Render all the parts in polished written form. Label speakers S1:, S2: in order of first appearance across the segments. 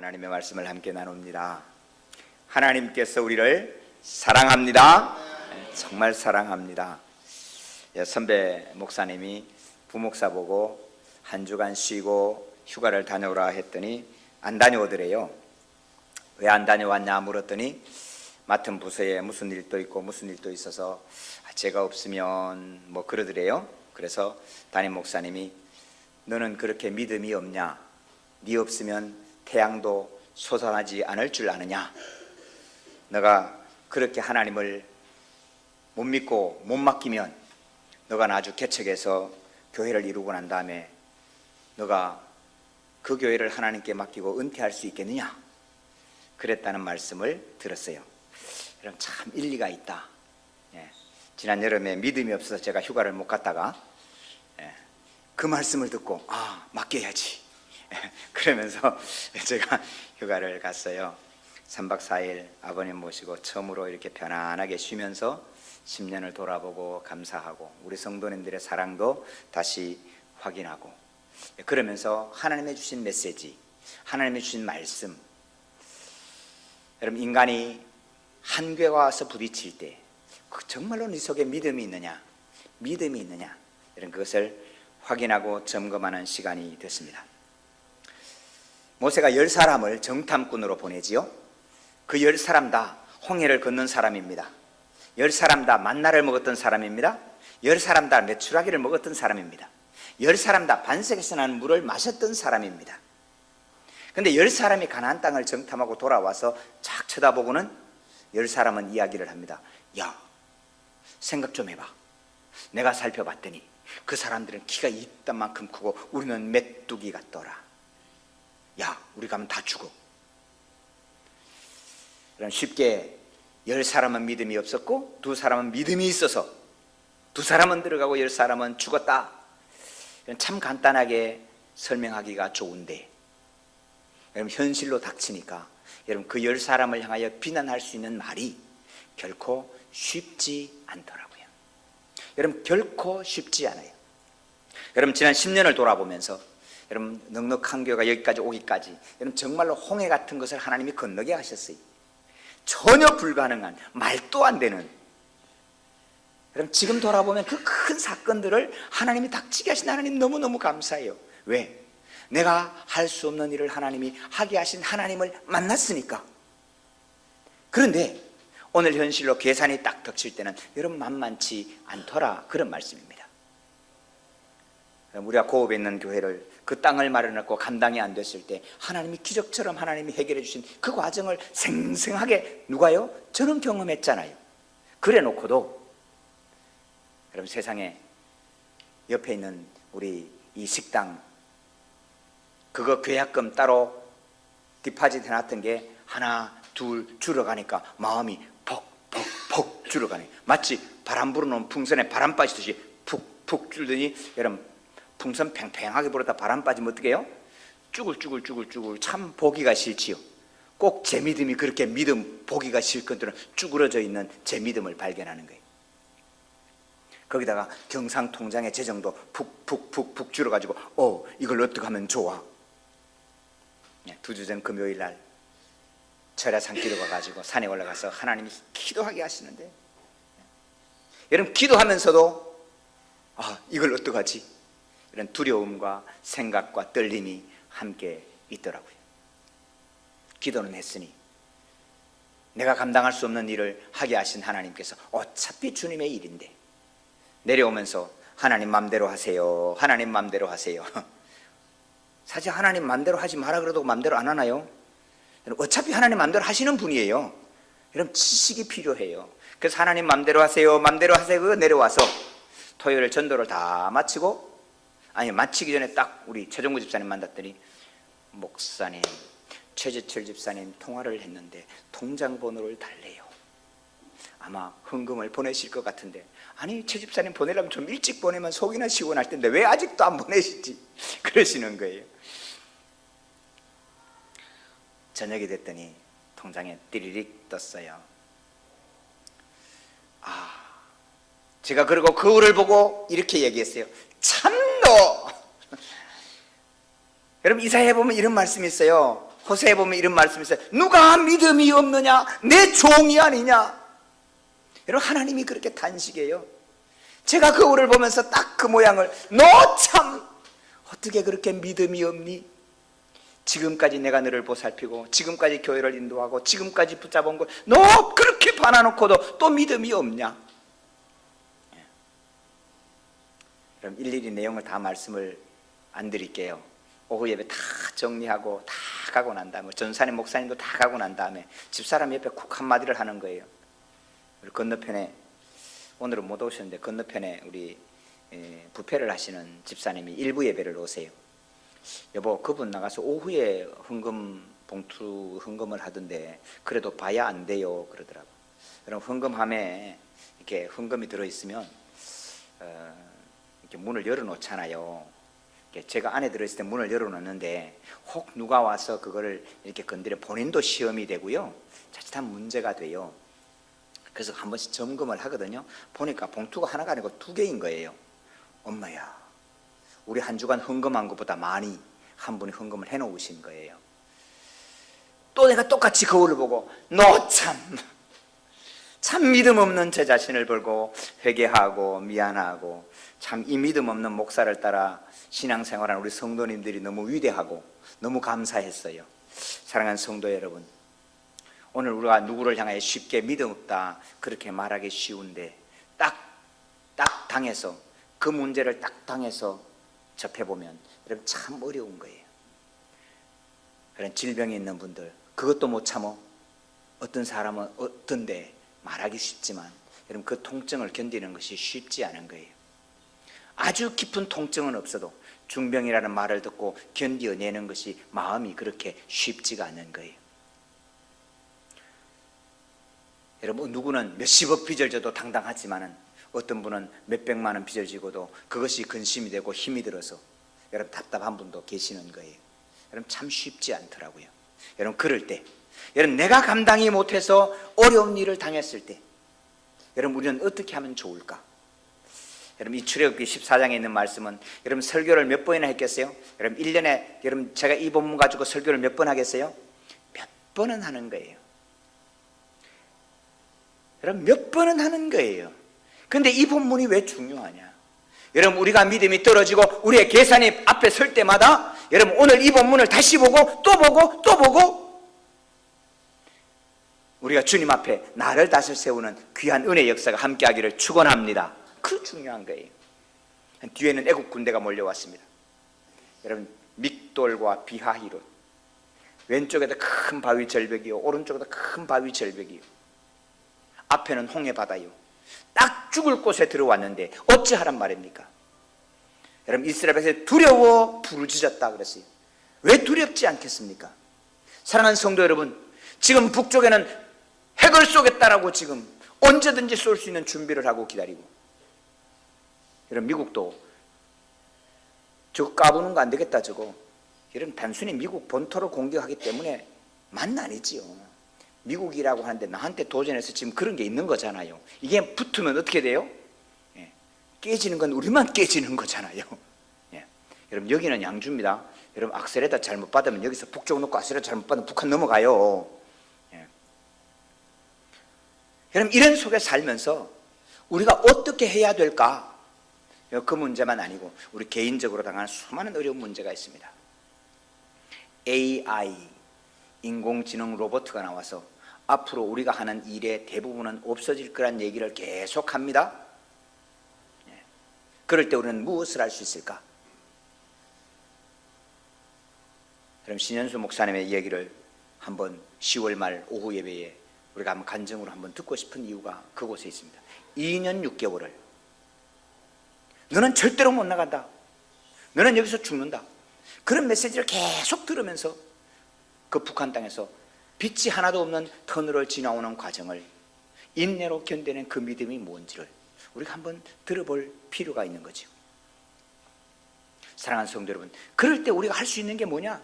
S1: 하나님의 말씀을 함께 나눕니다. 하나님께서 우리를 사랑합니다. 정말 사랑합니다. 선배 목사님이 부목사 보고 한 주간 쉬고 휴가를 다녀오라 했더니 안 다녀오더래요. 왜 안 다녀왔냐 물었더니 맡은 부서에 무슨 일도 있고 무슨 일도 있어서 제가 없으면 뭐 그러더래요. 그래서 담임 목사님이 너는 그렇게 믿음이 없냐? 네 없으면 태양도 솟아나지 않을 줄 아느냐? 너가 그렇게 하나님을 못 믿고 못 맡기면 너가 나중 개척해서 교회를 이루고 난 다음에 너가 그 교회를 하나님께 맡기고 은퇴할 수 있겠느냐? 그랬다는 말씀을 들었어요. 여러분 참 일리가 있다. 지난 여름에 믿음이 없어서 제가 휴가를 못 갔다가 그 말씀을 듣고 맡겨야지 그러면서 제가 휴가를 갔어요. 3박 4일 아버님 모시고 처음으로 이렇게 편안하게 쉬면서 10년을 돌아보고 감사하고 우리 성도님들의 사랑도 다시 확인하고 그러면서 하나님이 주신 메시지, 하나님이 주신 말씀, 여러분 인간이 한계가 와서 부딪힐 때 정말로 네 속에 믿음이 있느냐, 믿음이 있느냐, 이런 그것을 확인하고 점검하는 시간이 됐습니다. 모세가 10사람을 정탐꾼으로 보내지요. 그 10사람 다 홍해를 건넌 사람입니다. 10사람 다 만나를 먹었던 사람입니다. 10사람 다 메추라기를 먹었던 사람입니다. 10사람 다 반석에서 나는 물을 마셨던 사람입니다. 근데 10사람이 가나안 땅을 정탐하고 돌아와서 쫙 쳐다보고는 10사람은 이야기를 합니다. 야, 생각 좀 해봐. 내가 살펴봤더니 그 사람들은 키가 이딴만큼 크고 우리는 메뚜기 같더라. 야, 우리 가면 다 죽어. 그럼 쉽게 10사람은 믿음이 없었고 2사람은 믿음이 있어서 2사람은 들어가고 10사람은 죽었다. 참 간단하게 설명하기가 좋은데 여러분 현실로 닥치니까 여러분 그 10사람을 향하여 비난할 수 있는 말이 결코 쉽지 않더라고요. 여러분 결코 쉽지 않아요. 여러분 지난 10년을 돌아보면서 여러분 넉넉한 교회가 여기까지 오기까지 여러분 정말로 홍해 같은 것을 하나님이 건너게 하셨어요. 전혀 불가능한 말도 안 되는 여러분 지금 돌아보면 그 큰 사건들을 하나님이 닥치게 하신 하나님 너무너무 감사해요. 왜? 내가 할 수 없는 일을 하나님이 하게 하신 하나님을 만났으니까. 그런데 오늘 현실로 계산이 딱 닥칠 때는 여러분 만만치 않더라 그런 말씀입니다. 우리가 고읍에 있는 교회를 그 땅을 마련했고 감당이 안 됐을 때 하나님이 기적처럼 하나님이 해결해 주신 그 과정을 생생하게 누가요? 저는 경험했잖아요. 그래 놓고도 여러분 세상에 옆에 있는 우리 이 식당 그거 계약금 따로 디파짓 해놨던 게 하나 둘 줄어가니까 마음이 퍽퍽퍽 줄어가네. 마치 바람 불어놓은 풍선에 바람 빠지듯이 푹푹 줄더니 여러분 풍선 팽팽하게 불었다 바람 빠지면 어떻게 해요? 쭈글쭈글 참 보기가 싫지요. 꼭 제 믿음이 그렇게 믿음 보기가 싫거든 쭈그러져 있는 제 믿음을 발견하는 거예요. 거기다가 경상통장의 재정도 푹푹푹푹 줄어가지고 이걸 어떻게 하면 좋아? 2주 전 금요일 날 철야산 기도가 가지고 산에 올라가서 하나님이 기도하게 하시는데 여러분 기도하면서도 이걸 어떡하지? 이런 두려움과 생각과 떨림이 함께 있더라고요. 기도는 했으니 내가 감당할 수 없는 일을 하게 하신 하나님께서 어차피 주님의 일인데 내려오면서 하나님 맘대로 하세요. 하나님 맘대로 하세요. 사실 하나님 맘대로 하지 마라 그래도 맘대로 안 하나요? 어차피 하나님 맘대로 하시는 분이에요. 여러분 지식이 필요해요. 그래서 하나님 맘대로 하세요. 맘대로 하세요. 그거 내려와서 토요일 전도를 다 마치고 마치기 전에 딱 우리 최종구 집사님 만났더니 목사님 최지철 집사님 통화를 했는데 통장 번호를 달래요. 아마 헌금을 보내실 것 같은데 최 집사님 보내려면 좀 일찍 보내면 속이나 시원할 텐데 왜 아직도 안 보내시지? 그러시는 거예요. 저녁이 됐더니 통장에 띠리릭 떴어요. 제가 그리고 거울을 보고 이렇게 얘기했어요. 참너! 여러분 이사야에 보면 이런 말씀이 있어요. 호세에 보면 이런 말씀이 있어요. 누가 믿음이 없느냐? 내 종이 아니냐? 여러분, 하나님이 그렇게 단식해요. 제가 거울을 보면서 딱 그 모양을, 너 참 어떻게 그렇게 믿음이 없니? 지금까지 내가 너를 보살피고 지금까지 교회를 인도하고 지금까지 붙잡은 걸 너 그렇게 봐놔놓고도 또 믿음이 없냐? 그럼 일일이 내용을 다 말씀을 안 드릴게요. 오후 예배 다 정리하고 다 가고 난 다음에, 전사님 목사님도 다 가고 난 다음에 집사람 옆에 쿡 한마디를 하는 거예요. 우리 건너편에, 오늘은 못 오셨는데 건너편에 우리 부패를 하시는 집사님이 일부 예배를 오세요. 여보, 그분 나가서 오후에 봉투 헌금을 하던데 그래도 봐야 안 돼요 그러더라고. 그럼 헌금함에 이렇게 헌금이 들어있으면 이렇게 문을 열어놓잖아요. 제가 안에 들어있을 때 문을 열어놓는데 혹 누가 와서 그거를 이렇게 건드려 본인도 시험이 되고요, 자칫한 문제가 돼요. 그래서 한 번씩 점검을 하거든요. 보니까 봉투가 하나가 아니고 2개인 거예요. 엄마야, 우리 한 주간 헌금한 것보다 많이 한 분이 헌금을 해놓으신 거예요. 또 내가 똑같이 거울을 보고 너 참 믿음 없는 제 자신을 보고 회개하고 미안하고, 참 이 믿음 없는 목사를 따라 신앙생활한 우리 성도님들이 너무 위대하고 너무 감사했어요. 사랑하는 성도 여러분, 오늘 우리가 누구를 향해 쉽게 믿음 없다 그렇게 말하기 쉬운데 딱 당해서, 그 문제를 딱 당해서 접해보면 여러분 참 어려운 거예요. 그런 질병이 있는 분들, 그것도 못 참어. 어떤 사람은 어떤데 말하기 쉽지만 여러분 그 통증을 견디는 것이 쉽지 않은 거예요. 아주 깊은 통증은 없어도 중병이라는 말을 듣고 견디어내는 것이 마음이 그렇게 쉽지가 않은 거예요. 여러분, 누구는 몇십억 빚을 져도 당당하지만은 어떤 분은 몇백만 원 빚을 지고도 그것이 근심이 되고 힘이 들어서 여러분 답답한 분도 계시는 거예요. 여러분 참 쉽지 않더라고요. 여러분 그럴 때, 여러분 내가 감당이 못해서 어려운 일을 당했을 때 여러분 우리는 어떻게 하면 좋을까? 여러분 이 출애굽기 14장에 있는 말씀은, 여러분 설교를 몇 번이나 했겠어요? 여러분 1년에 여러분 제가 이 본문 가지고 설교를 몇 번 하겠어요? 몇 번은 하는 거예요. 여러분 몇 번은 하는 거예요. 근데 이 본문이 왜 중요하냐? 여러분 우리가 믿음이 떨어지고 우리의 계산이 앞에 설 때마다 여러분 오늘 이 본문을 다시 보고 또 보고 또 보고 우리가 주님 앞에 나를 다시 세우는 귀한 은혜 역사가 함께하기를 축원합니다. 그 중요한 거예요. 뒤에는 애국 군대가 몰려왔습니다. 여러분 믹돌과 비하히롯, 왼쪽에도 큰 바위 절벽이요, 오른쪽에도 큰 바위 절벽이요, 앞에는 홍해 바다요. 딱 죽을 곳에 들어왔는데 어찌하란 말입니까? 여러분 이스라엘 백성이 두려워 부르짖었다 그랬어요. 왜 두렵지 않겠습니까? 사랑하는 성도 여러분, 지금 북쪽에는 핵을 쏘겠다라고 지금 언제든지 쏠 수 있는 준비를 하고 기다리고, 여러분 미국도 저거 까부는 거 안 되겠다 저거, 여러분 단순히 미국 본토를 공격하기 때문에 만 아니지요. 미국이라고 하는데 나한테 도전해서 지금 그런 게 있는 거잖아요. 이게 붙으면 어떻게 돼요? 깨지는 건 우리만 깨지는 거잖아요. 여러분 여기는 양주입니다. 여러분 악셀에다 잘못 받으면 여기서 북쪽 놓고 악셀에다 잘못 받으면 북한 넘어가요. 여러분 이런 속에 살면서 우리가 어떻게 해야 될까? 그 문제만 아니고 우리 개인적으로 당하는 수많은 어려운 문제가 있습니다. AI, 인공지능 로봇가 나와서 앞으로 우리가 하는 일의 대부분은 없어질 거란 얘기를 계속합니다. 그럴 때 우리는 무엇을 할 수 있을까? 그럼 신현수 목사님의 이야기를 한번 10월 말 오후 예배에 우리가 한번 간증으로 한번 듣고 싶은 이유가 그곳에 있습니다. 2년 6개월을 너는 절대로 못 나간다, 너는 여기서 죽는다, 그런 메시지를 계속 들으면서 그 북한 땅에서 빛이 하나도 없는 터널을 지나오는 과정을 인내로 견뎌낸 그 믿음이 뭔지를 우리가 한번 들어볼 필요가 있는 거죠. 사랑하는 성도 여러분, 그럴 때 우리가 할 수 있는 게 뭐냐?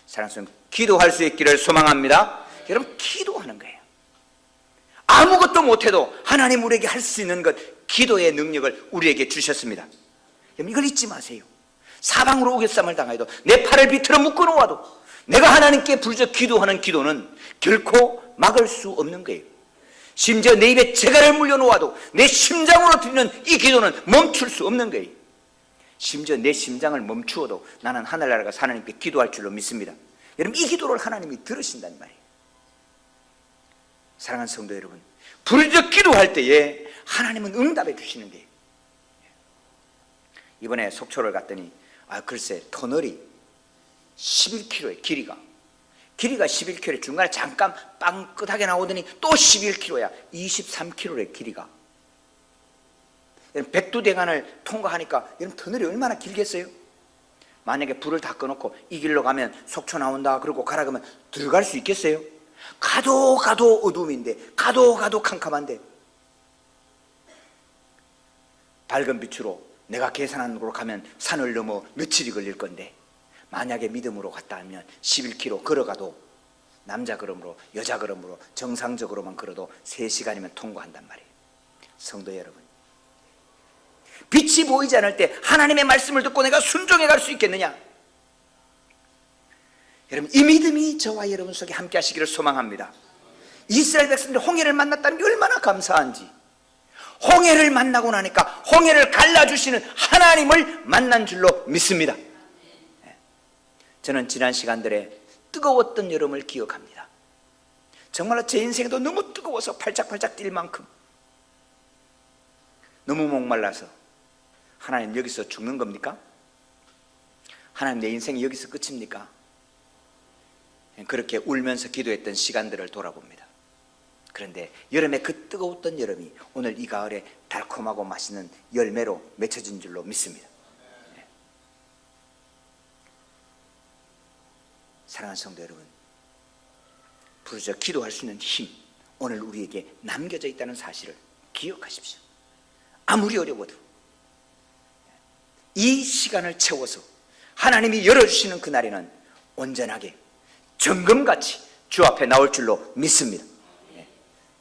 S1: 사랑하는 성도, 기도할 수 있기를 소망합니다. 여러분 기도하는 거예요. 아무것도 못해도 하나님 우리에게 할 수 있는 것, 기도의 능력을 우리에게 주셨습니다. 여러분 이걸 잊지 마세요. 사방으로 우겨쌈을 당하여도 내 팔을 비틀어 묶어 놓아도 내가 하나님께 부르짖어 기도하는 기도는 결코 막을 수 없는 거예요. 심지어 내 입에 재갈을 물려놓아도 내 심장으로 드리는 이 기도는 멈출 수 없는 거예요. 심지어 내 심장을 멈추어도 나는 하늘나라 가서 하나님께 기도할 줄로 믿습니다. 여러분, 이 기도를 하나님이 들으신단 말이에요. 사랑하는 성도 여러분, 부르짖어 기도할 때에 하나님은 응답해 주시는 거예요. 이번에 속초를 갔더니 글쎄 터널이 11km에 길이가 11km, 중간에 잠깐 빵긋하게 나오더니 또 11km야. 23km의 길이가. 백두대간을 통과하니까 여러분 터널이 얼마나 길겠어요? 만약에 불을 다 꺼놓고 이 길로 가면 속초 나온다 그러고 가라 그러면 들어갈 수 있겠어요? 가도 어둠인데, 가도 캄캄한데, 밝은 빛으로 내가 계산한 곳으로 가면 산을 넘어 며칠이 걸릴 건데, 만약에 믿음으로 갔다 하면 11km 걸어가도, 남자 걸음으로 여자 걸음으로 정상적으로만 걸어도 3시간이면 통과한단 말이에요. 성도 여러분, 빛이 보이지 않을 때 하나님의 말씀을 듣고 내가 순종해 갈 수 있겠느냐? 여러분, 이 믿음이 저와 여러분 속에 함께 하시기를 소망합니다. 이스라엘 백성들이 홍해를 만났다는 게 얼마나 감사한지, 홍해를 만나고 나니까 홍해를 갈라주시는 하나님을 만난 줄로 믿습니다. 저는 지난 시간들에 뜨거웠던 여름을 기억합니다. 정말로 제 인생에도 너무 뜨거워서 팔짝팔짝 뛸 만큼, 너무 목말라서 하나님 여기서 죽는 겁니까? 하나님 내 인생이 여기서 끝입니까? 그렇게 울면서 기도했던 시간들을 돌아봅니다. 그런데 여름에 그 뜨거웠던 여름이 오늘 이 가을에 달콤하고 맛있는 열매로 맺혀진 줄로 믿습니다. 사랑하는 성도 여러분, 부르짖어 기도할 수 있는 힘, 오늘 우리에게 남겨져 있다는 사실을 기억하십시오. 아무리 어려워도 이 시간을 채워서 하나님이 열어주시는 그날에는 온전하게 정금같이 주 앞에 나올 줄로 믿습니다.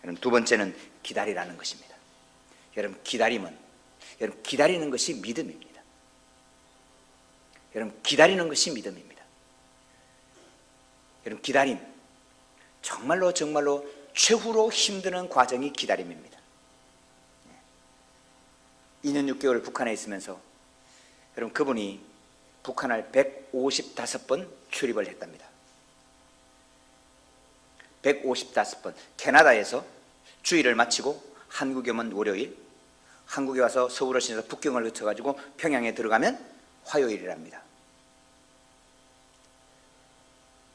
S1: 여러분, 두 번째는 기다리라는 것입니다. 여러분, 기다림은, 여러분, 기다리는 것이 믿음입니다. 여러분, 기다리는 것이 믿음입니다. 여러분, 기다림, 정말로 최후로 힘드는 과정이 기다림입니다. 2년 6개월 북한에 있으면서 여러분, 그분이 북한을 155번 출입을 했답니다. 155번. 캐나다에서 주일을 마치고 한국에 오면 월요일, 한국에 와서 서울을 지나서 북경을 거쳐가지고 평양에 들어가면 화요일이랍니다.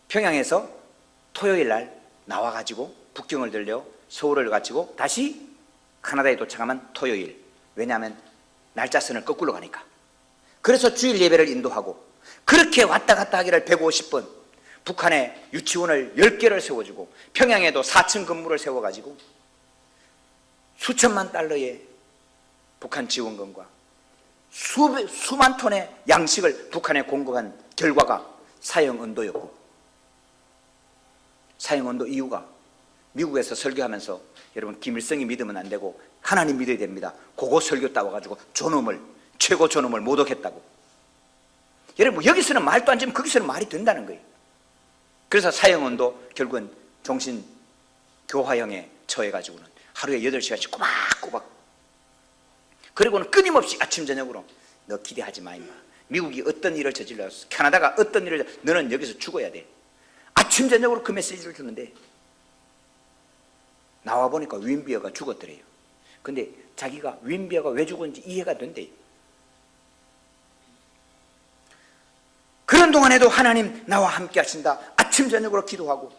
S1: 평양에서 토요일 날 나와가지고 북경을 들려 서울을 가지고 다시 캐나다에 도착하면 토요일. 왜냐하면 날짜선을 거꾸로 가니까. 그래서 주일 예배를 인도하고, 그렇게 왔다 갔다 하기를 150번, 북한에 유치원을 10개를 세워주고 평양에도 4층 건물을 세워가지고 수천만 달러의 북한 지원금과 수만 톤의 양식을 북한에 공급한 결과가 사형언도였고, 사형언도 이유가 미국에서 설교하면서 여러분, 김일성이 믿으면 안 되고 하나님 믿어야 됩니다. 그거 설교 따와가지고 최고 존엄을 모독했다고. 여러분, 여기서는 말도 안 되면 거기서는 말이 된다는 거예요. 그래서 사형언도 결국은 종신교화형에 처해가지고는 하루에 8시간씩 꼬박꼬박, 그리고는 끊임없이 아침 저녁으로 너 기대하지 마 임마. 미국이 어떤 일을 저질렀어, 캐나다가 어떤 일을, 너는 여기서 죽어야 돼. 아침 저녁으로 그 메시지를 주는데 나와보니까 윈비어가 죽었더래요. 근데 자기가 윈비어가 왜 죽었는지 이해가 된대요. 그런 동안에도 하나님 나와 함께 하신다. 아침 저녁으로 기도하고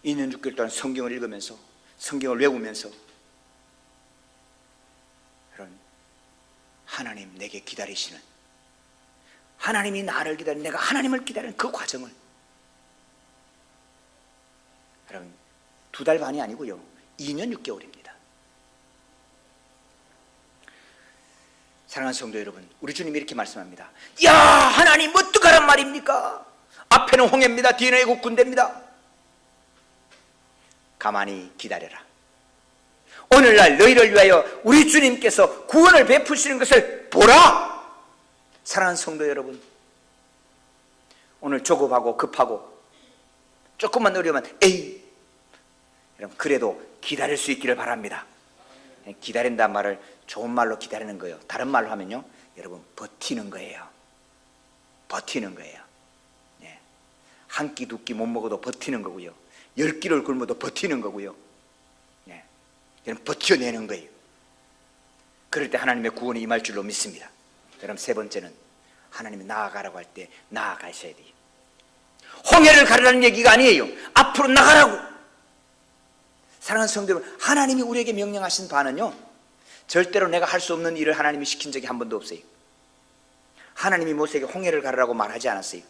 S1: 2년 6개월 동안 성경을 읽으면서, 성경을 외우면서, 그런 하나님 내게 기다리시는, 하나님이 나를 기다리는, 내가 하나님을 기다리는 그 과정을, 여러분, 2달 반이 아니고요 2년 6개월입니다. 사랑하는 성도 여러분, 우리 주님이 이렇게 말씀합니다. 야, 하나님 어떡하란 말입니까? 앞에는 홍해입니다. 뒤에는 애국 군대입니다. 가만히 기다려라. 오늘날 너희를 위하여 우리 주님께서 구원을 베푸시는 것을 보라. 사랑하는 성도 여러분, 오늘 조급하고 급하고 조금만 어려우면 에이, 여러분 그래도 기다릴 수 있기를 바랍니다. 기다린다는 말을 좋은 말로 기다리는 거예요. 다른 말로 하면요, 여러분 버티는 거예요. 버티는 거예요. 한 끼 두 끼 못 먹어도 버티는 거고요, 10끼를 굶어도 버티는 거고요. 여러분 버텨내는 거예요. 그럴 때 하나님의 구원이 임할 줄로 믿습니다. 여러분 세 번째는 하나님이 나아가라고 할 때 나아가셔야 돼요. 홍해를 가르라는 얘기가 아니에요. 앞으로 나가라고. 사랑하는 성도 여러분, 하나님이 우리에게 명령하신 바는요, 절대로 내가 할 수 없는 일을 하나님이 시킨 적이 한 번도 없어요. 하나님이 모세에게 홍해를 가르라고 말하지 않았어요.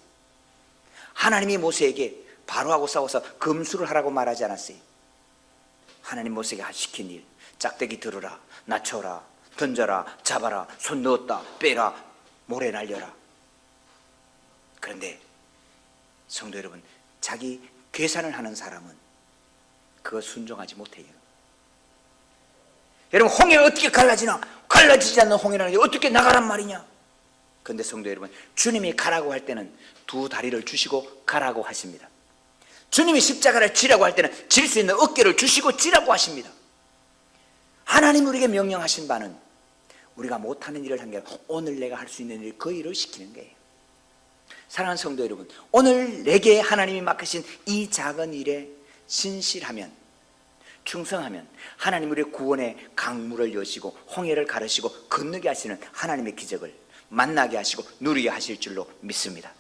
S1: 하나님이 모세에게 바로하고 싸워서 금수를 하라고 말하지 않았어요. 하나님 모세에게 시킨 일, 짝대기 들으라, 낮춰라, 던져라, 잡아라, 손 넣었다, 빼라, 모래 날려라. 그런데 성도 여러분, 자기 계산을 하는 사람은 그거 순종하지 못해요. 여러분 홍해가 어떻게 갈라지나? 갈라지지 않는 홍해라는 게 어떻게 나가란 말이냐? 그런데 성도 여러분, 주님이 가라고 할 때는 두 다리를 주시고 가라고 하십니다. 주님이 십자가를 지라고 할 때는 질 수 있는 어깨를 주시고 지라고 하십니다. 하나님 우리에게 명령하신 바는 우리가 못하는 일을 한 게 아니라 오늘 내가 할 수 있는 일, 그 일을 시키는 거예요. 사랑하는 성도 여러분, 오늘 내게 하나님이 맡기신 이 작은 일에 신실하면, 충성하면 하나님 우리의 구원의 강물을 여시고 홍해를 가르시고 건너게 하시는 하나님의 기적을 만나게 하시고 누리게 하실 줄로 믿습니다.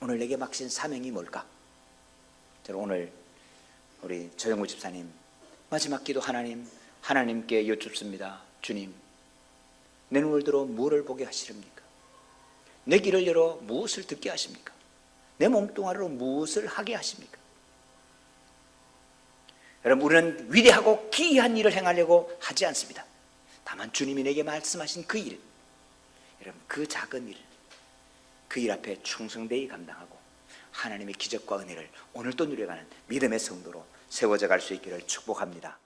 S1: 오늘 내게 맡기신 사명이 뭘까? 저는 오늘 우리 조영구 집사님 마지막 기도 하나님께 여쭙습니다. 주님, 내 눈을 들어 무엇을 보게 하시렵니까? 내 귀를 열어 무엇을 듣게 하십니까? 내 몸뚱아리로 무엇을 하게 하십니까? 여러분, 우리는 위대하고 기이한 일을 행하려고 하지 않습니다. 다만 주님이 내게 말씀하신 그 일, 여러분 그 작은 일, 그 일 앞에 충성되이 감당하고 하나님의 기적과 은혜를 오늘도 누려가는 믿음의 성도로 세워져 갈 수 있기를 축복합니다.